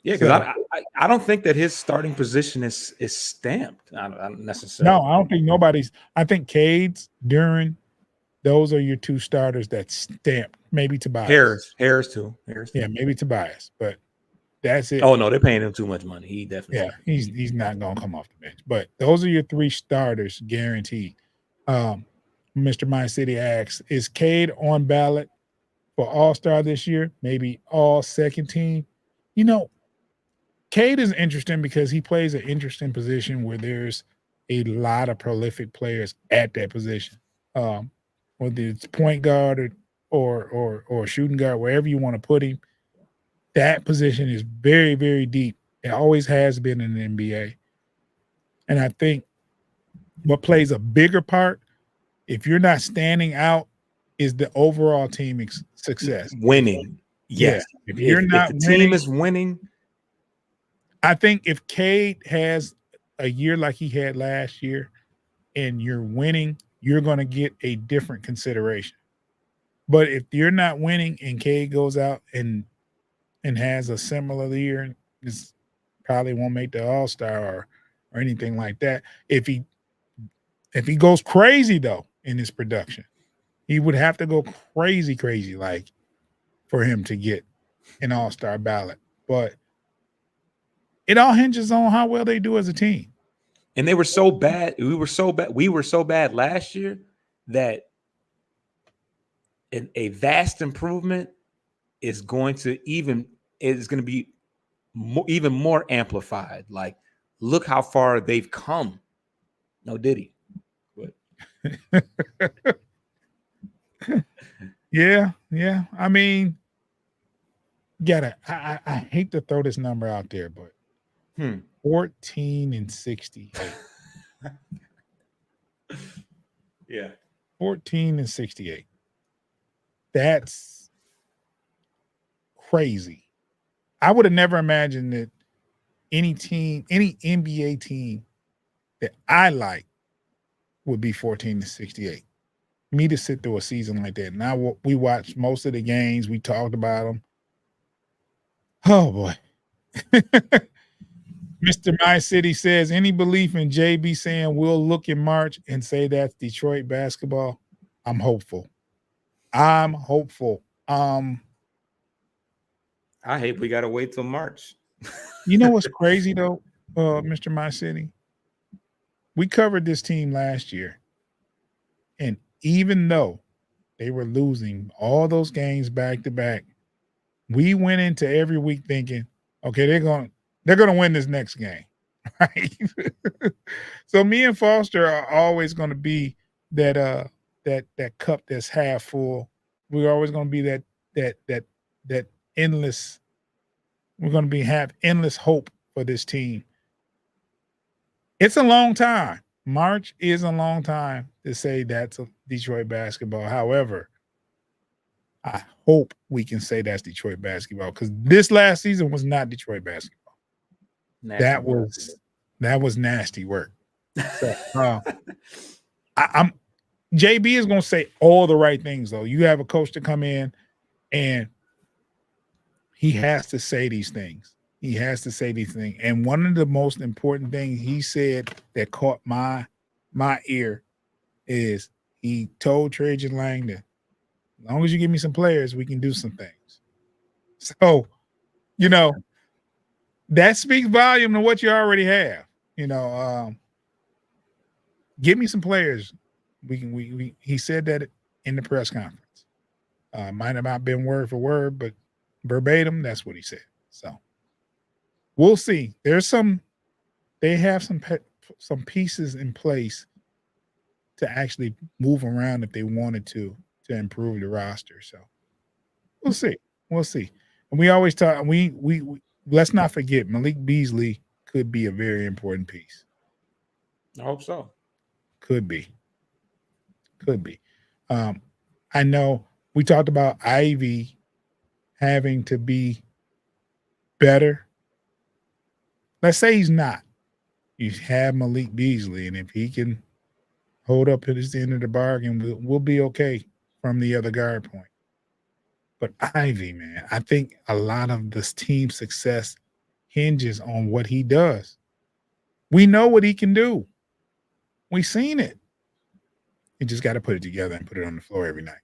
Yeah, because I don't think that his starting position is stamped. I don't necessarily. No, I don't think I think Cade's, Duran, those are your two starters that stamped. Maybe Tobias. Harris too. Yeah, maybe Tobias, but that's it. Oh no, they're paying him too much money. He definitely. Yeah, he's not gonna come off the bench. But those are your three starters guaranteed. Mr. My City asks, is Cade on ballot for All-Star this year? Maybe all second team. Cade is interesting because he plays an interesting position where there's a lot of prolific players at that position. Whether it's point guard or shooting guard, wherever you want to put him, that position is very, very deep. It always has been in the NBA. And I think what plays a bigger part, if you're not standing out, is the overall team success. Winning. Yes. Yeah. If the team is winning. I think if Cade has a year like he had last year and you're winning, you're going to get a different consideration. But if you're not winning and Cade goes out and has a similar year, this probably won't make the All-Star or anything like that. If he goes crazy though in his production, he would have to go crazy like for him to get an All-Star ballot. But it all hinges on how well they do as a team. And they were so bad. We were so bad last year that a vast improvement is going to be even more amplified. Like, look how far they've come. No Diddy. But Yeah. I mean, I hate to throw this number out there, but 14 and 68. Yeah. 14 and 68. That's crazy. I would have never imagined that any team, any NBA team that I like would be 14-68. Me to sit through a season like that. Now we watched most of the games. We talked about them. Oh boy. Mr. My City says, any belief in JB saying we'll look in March and say that's Detroit basketball? I'm hopeful. I'm hopeful. I hate we gotta wait till March. You know what's crazy though, Mr. My City? We covered this team last year. And even though they were losing all those games back to back, we went into every week thinking, okay, they're gonna win this next game. Right. So me and Foster are always gonna be that that cup that's half full. We're always gonna be that endless, we're gonna have endless hope for this team. It's a long time. March is a long time to say that's a Detroit basketball. However, I hope we can say that's Detroit basketball because this last season was not Detroit basketball. That was nasty work. So, I'm JB is going to say all the right things though. You have a coach to come in and he has to say these things. He has to say these things. And one of the most important things he said that caught my ear is he told Trajan Lang that as long as you give me some players, we can do some things. So, that speaks volume to what you already have. Give me some players. He said that in the press conference. Might have not been word for word, but verbatim, that's what he said. So we'll see. They have some pieces in place to actually move around if they wanted to improve the roster. So we'll see. We'll see. And we always talk. We let's not forget Malik Beasley could be a very important piece. I hope so. Could be. I know we talked about Ivy having to be better. Let's say he's not. You have Malik Beasley, and if he can hold up at the end of the bargain, we'll be okay from the other guard point. But Ivy, man, I think a lot of this team success hinges on what he does. We know what he can do. We've seen it. You just got to put it together and put it on the floor every night.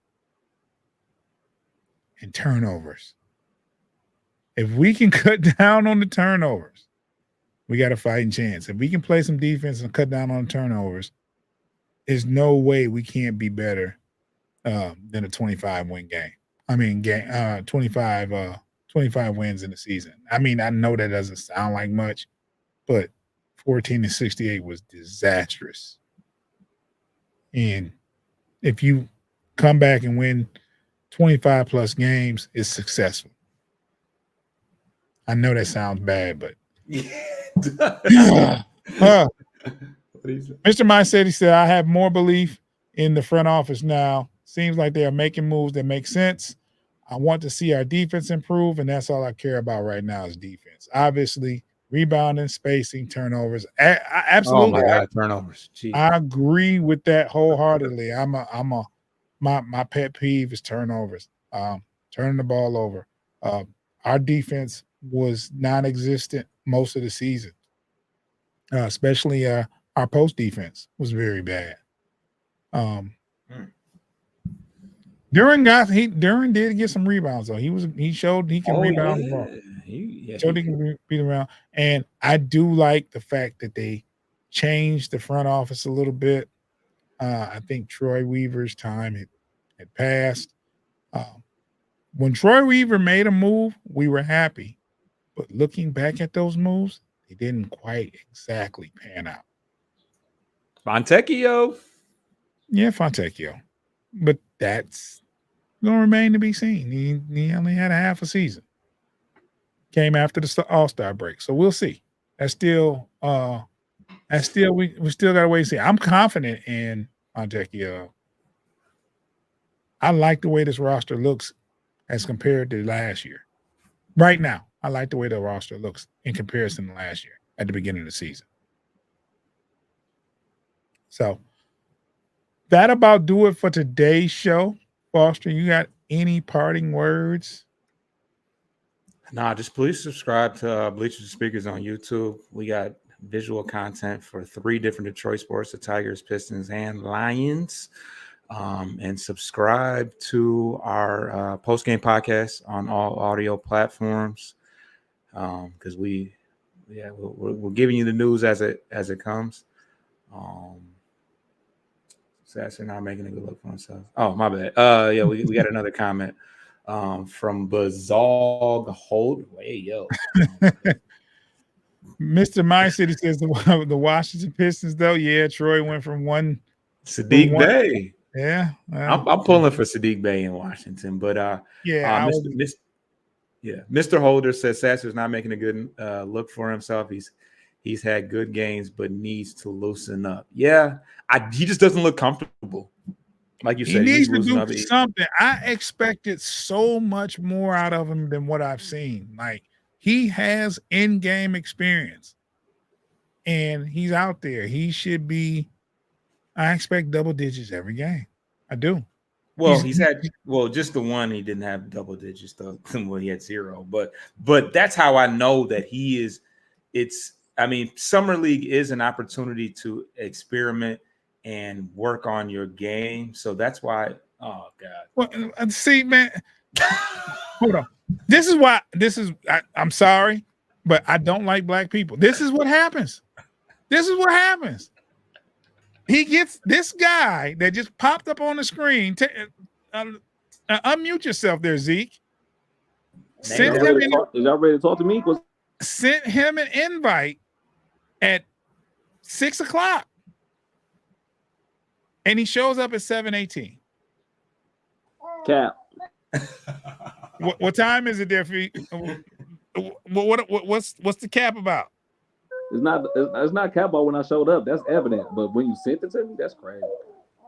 And turnovers. If we can cut down on the turnovers, we got a fighting chance. If we can play some defense and cut down on the turnovers, there's no way we can't be better than a 25-win game. I mean, 25 wins in the season. I mean, I know that doesn't sound like much, but 14-68 was disastrous. And if you come back and win 25 plus games, it's successful. I know that sounds bad, but Mr. My said, he said, I have more belief in the front office now. Seems like they are making moves that make sense. I want to see our defense improve, and that's all I care about right now is defense. Obviously, rebounding, spacing, turnovers. Absolutely. Oh my God, turnovers. Jeez. I agree with that wholeheartedly. My pet peeve is turnovers. Turning the ball over. Our defense was non-existent most of the season. Especially our post defense was very bad. Duran did get some rebounds though. He showed he can rebound the ball. He can beat around. And I do like the fact that they changed the front office a little bit. I think Troy Weaver's time had passed. When Troy Weaver made a move, we were happy. But looking back at those moves, they didn't quite exactly pan out. Fontecchio. Yeah, Fontecchio. But that's going to remain to be seen. He only had a half a season. Came after the All-Star break. So we'll see. We still got to wait and see. I'm confident in Fontecchio. I like the way this roster looks as compared to last year. Right now, I like the way the roster looks in comparison to last year at the beginning of the season. So that about do it for today's show. Foster, you got any parting words? Nah, just please subscribe to Bleachers and Speakers on YouTube. We got visual content for 3 different Detroit sports: the Tigers, Pistons, and Lions. And subscribe to our post-game podcast on all audio platforms, because we're giving you the news as it comes. Sasser not making a good look for himself. Oh, my bad. Yeah, we got another comment from Bazog Hold. Hey, yo. Mr. My City says the Washington Pistons, though. Yeah, Troy went from one. Sadiq Bey. Yeah. I'm pulling for Sadiq Bey in Washington, but Mr. Holder says Sasser's not making a good look for himself. He's had good games, but needs to loosen up. Yeah, he just doesn't look comfortable. Like you said, he needs to do something. I expected so much more out of him than what I've seen. Like, he has in-game experience, and he's out there. He should be. I expect double digits every game. I do. Well, he's had just the one he didn't have double digits though. Well, he had 0. But that's how I know that he is. Summer League is an opportunity to experiment and work on your game. So that's why. Oh God. Well, see, man. Hold on. This is why. I'm sorry, but I don't like black people. This is what happens. He gets this guy that just popped up on the screen. Unmute yourself there, Zeke. Is y'all ready to talk to me? Sent him an invite at 6:00, and he shows up at 7:18. Cap. What time is it there for you? What's the cap about? It's not cap about when I showed up. That's evident. But when you sent it to me, that's crazy.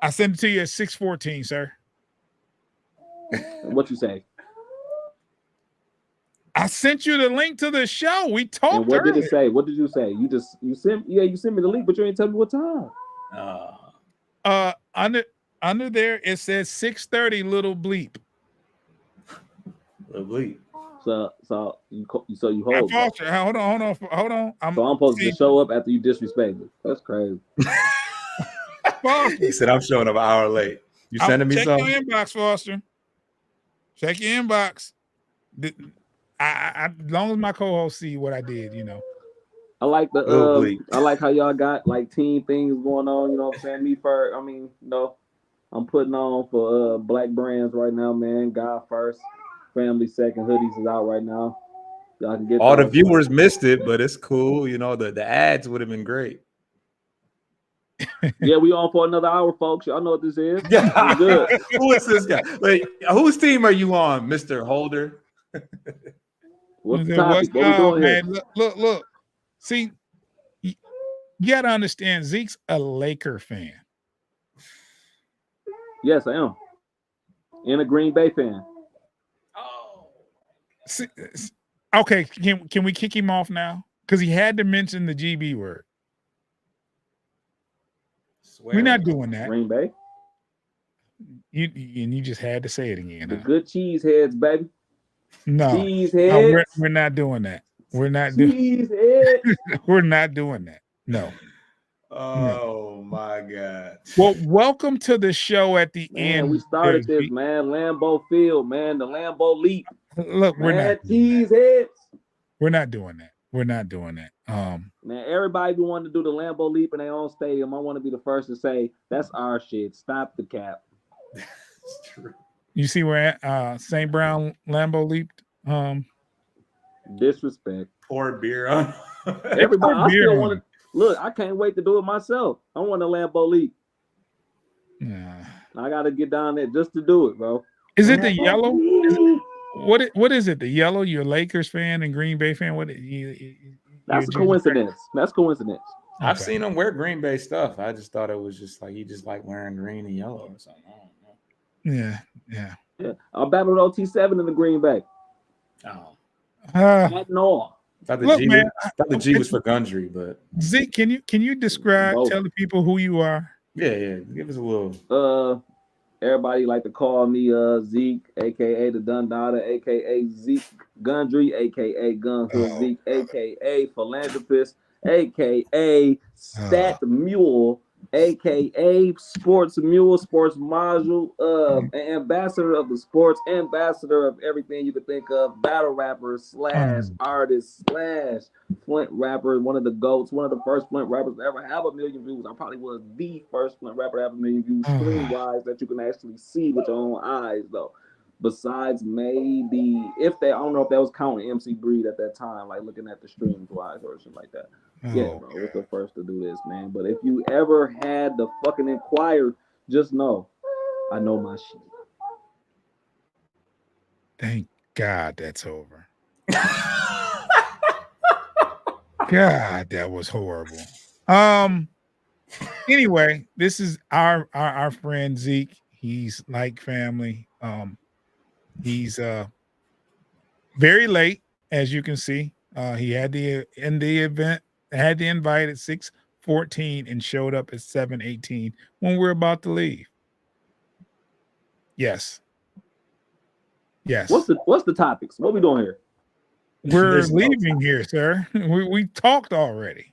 I sent it to you at 6:14, sir. What you say? I sent you the link to the show. We talked. And what earlier. did it say? What did you say? You sent me the link, but you didn't tell me what time. Under there it says 6:30. Little bleep. Little bleep. So you hold. Foster, hold on. I'm supposed to show up after you disrespect me. That's crazy. Foster. He said I'm showing up an hour late. You sending me something? Check your inbox, Foster. Check your inbox. As long as my co-host see what I did, I like I like how y'all got like team things going on. You know what I'm saying? Me first. I'm putting on for black brands right now, man. God first. Family second. Hoodies is out right now. Y'all can get all the viewers missed it, but it's cool. The ads would have been great. Yeah, we on for another hour, folks. Y'all know what this is. Good. Who is this guy? Wait, whose team are you on, Mr. Holder? What's the topic? What we doing man? here? Look. See, you gotta understand, Zeke's a Laker fan. Yes, I am. And a Green Bay fan. See, okay, can we kick him off now? Because he had to mention the GB word. We're not doing that. Green Bay. You just had to say it again. The good cheese heads, baby. No, cheese heads. We're not doing that. We're not cheese heads. We're not doing that. No. Oh my God. Well, welcome to the show at the end. We started this, man. Lambeau Field, man. The Lambeau Leap. Look, we're not cheese heads. We're not doing that. We're not doing that. Man, everybody be wanting to do the Lambeau Leap in their own stadium. I want to be the first to say that's our shit. Stop the cap. It's true. You see where St. Brown Lambeau leaped? Disrespect. Pour beer on. Everybody, I still want to look. I can't wait to do it myself. I want a Lambeau Leap. Nah. I got to get down there just to do it, bro. Is it the yellow? What is it? The yellow? You're a Lakers fan and Green Bay fan? That's a coincidence. That's coincidence. Okay. I've seen him wear Green Bay stuff. I just thought it was just like he just like wearing green and yellow or something. I don't know. Yeah. I battled OT7 in the Green Bay. Oh. No. Thought the Look, G, man. thought the G was for Gundry, but Zeke, can you describe? Both. Tell the people who you are. yeah. Give us a little. Everybody like to call me Zeke, aka the Dundada, aka Zeke Gundry, aka Gunhood Oh. Zeke, aka Philanthropist, aka Stat Mule, aka Sports Mule, Sports Module, ambassador of the sports, ambassador of everything you could think of, battle rapper / artist / Flint rapper, one of the GOATs, one of the first Flint rappers to ever have 1 million views. I probably was the first Flint rapper to have 1 million views stream wise that you can actually see with your own eyes, though. Besides maybe I don't know if that was counting MC Breed at that time, like looking at the streams wise or something like that. Yeah, bro, it was the first to do this, man. But if you ever had to fucking inquire, just know I know my shit. Thank God that's over. God, that was horrible. Anyway, this is our friend Zeke. He's like family. He's very late, as you can see. He had the event, had the invite at 6:14 and showed up at 7:18 when we're about to leave. Yes. What's the topics? What we doing here? We're leaving here, sir. We talked already.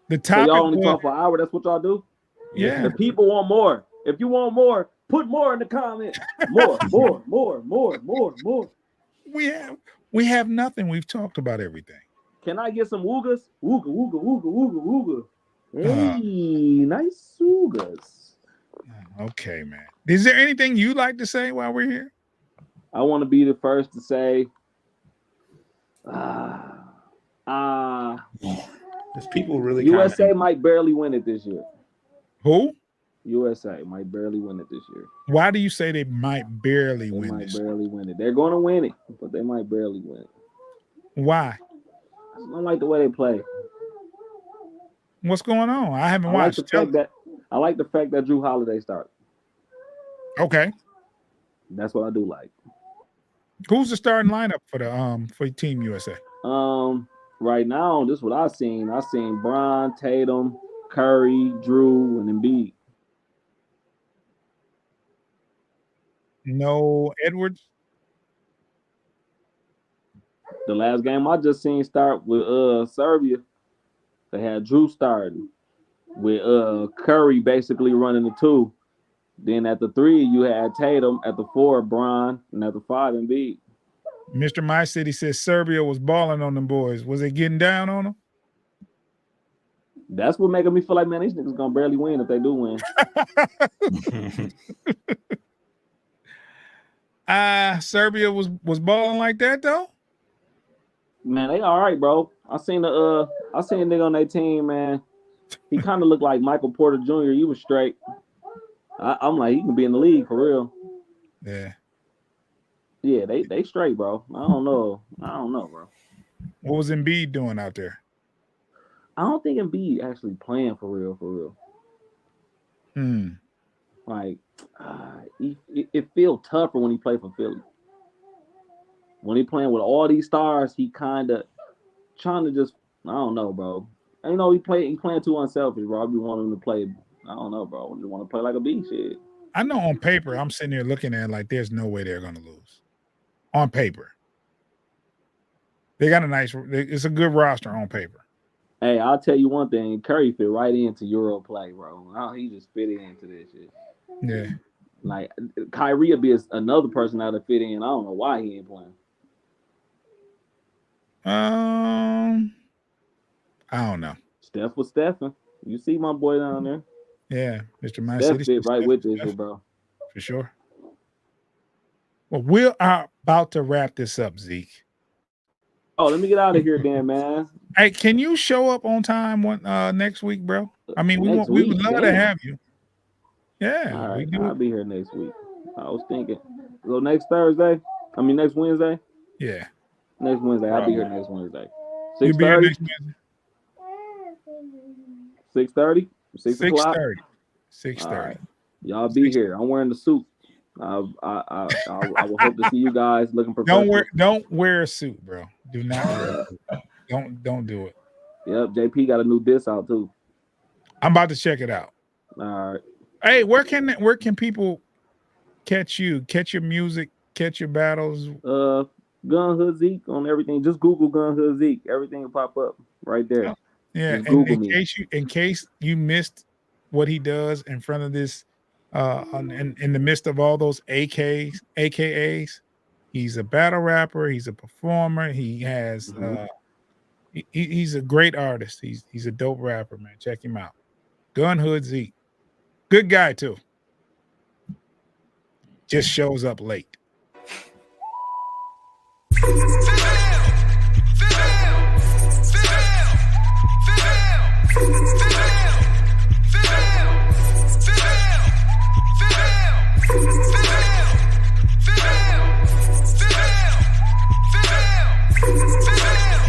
The topic. So y'all only talk for an hour. That's what y'all do. Yeah. The people want more. If you want more, put more in the comments. More. We have nothing. We've talked about everything. Can I get some woogas? Wooga. Hey, nice woogas. Okay, man. Is there anything you'd like to say while we're here? I want to be the first to say, There's people really. USA might barely win it this year. Who? USA might barely win it this year. Why do you say they might barely win this? Barely win it. They're going to win it, but they might barely win it. Why? I don't like the way they play. What's going on? I haven't watched. I like the fact that Drew Holiday started. Okay. That's what I do like. Who's the starting lineup for Team USA? Right now, this is what I seen. I seen Bron, Tatum, Curry, Drew, and Embiid. No Edwards. The last game I just seen start with Serbia, they had Drew starting with Curry basically running the 2. Then at the 3, you had Tatum. At the 4, Bron, and at the 5, Embiid. Mr. My City says Serbia was balling on them boys. Was they getting down on them? That's what making me feel like, man, these niggas gonna barely win if they do win. Serbia was balling like that though. Man, they all right, bro. I seen a nigga on their team, man. He kind of looked like Michael Porter Jr. He was straight. I'm like, he can be in the league for real. Yeah. Yeah, they straight, bro. I don't know, bro. What was Embiid doing out there? I don't think Embiid actually playing for real. Like, it feels tougher when he played for Philly. When he playing with all these stars, he kind of trying to just, I don't know, bro. You know, he playing too unselfish, bro. I be wanting him to play, I don't know, bro. I just want to play like a beast shit. I know on paper, I'm sitting here looking at it like there's no way they're going to lose. On paper. They got it's a good roster on paper. Hey, I'll tell you one thing. Curry fit right into Euro play, bro. He just fit into this shit. Yeah. Like, Kyrie would be another person that would fit in. I don't know why he ain't playing. I don't know. Steph was Stephen. You see my boy down there? Yeah, Mr. My Steph City. fit right with this shit, bro. For sure. Well, we are about to wrap this up, Zeke. Oh, let me get out of here then, man. Hey, can you show up on time next week, bro? I mean, we would love to have you. Yeah. All right, I'll be here next week. I was thinking. So next Wednesday? Yeah. Next Wednesday. I'll be here next Wednesday. 6:30? 6:30? 6 o'clock? 6:30. All right. Y'all be here. I'm wearing the suit. I will hope to see you guys looking professional. Don't wear a suit, bro. Do not wear a suit. Don't do it. Yep, JP got a new diss out too. I'm about to check it out. All right. Hey, where can people catch you? Catch your music, catch your battles. Gun Hood Zeke on everything. Just Google Gun Hood Zeke. Everything will pop up right there. Yeah, just and Google me. in case you missed what he does in front of this, in the midst of all those AKAs, he's a battle rapper. He's a performer. He has he's a great artist. He's a dope rapper, man. Check him out. Gun Hood Zeke, good guy too. Just shows up late.